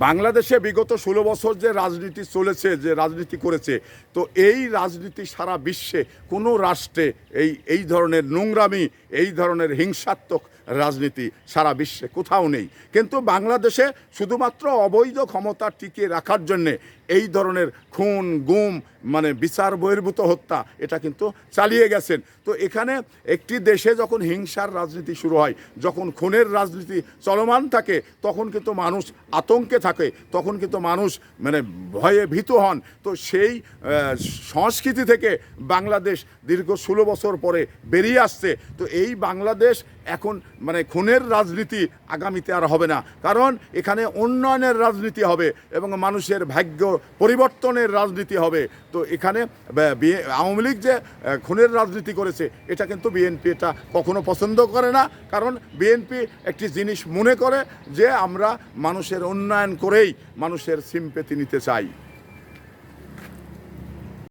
বাংলাদেশে বিগত ১৬ বছর যে রাজনীতি চলেছে, যে রাজনীতি করেছে, তো এই রাজনীতি সারা বিশ্বে কোনো রাষ্ট্রে এই ধরনের নোংরামি, এই ধরনের হিংসাত্মক রাজনীতি সারা বিশ্বে কোথাও নেই। কিন্তু বাংলাদেশে শুধুমাত্র অবৈধ ক্ষমতা টিকিয়ে রাখার জন্যে এই ধরনের খুন গুম মানে বিচার বহির্ভূত হত্যা এটা কিন্তু চালিয়ে গেছেন। তো এখানে একটি দেশে যখন হিংসার রাজনীতি শুরু হয়, যখন খুনের রাজনীতি চলমান থাকে, তখন কিন্তু মানুষ আতঙ্কে থাকে, তখন কিন্তু মানুষ মানে ভয়ে ভীত হন। তো সেই সংস্কৃতি থেকে বাংলাদেশ দীর্ঘ ১৬ বছর পরে বেরিয়ে আসছে। তো এই বাংলাদেশ এখন মানে খুনের রাজনীতি আগামীতে আর হবে না, কারণ এখানে উন্নয়নের রাজনীতি হবে এবং মানুষের ভাগ্য পরিবর্তনের রাজনীতি হবে। তো এখানে আওয়ামী লীগ যে খুনের রাজনীতি করেছে এটা কিন্তু বিএনপি এটা কখনো পছন্দ করে না, কারণ বিএনপি একটি জিনিস মনে করে যে আমরা মানুষের উন্নয়ন করেই মানুষের সিম্পেথি নিতে চাই।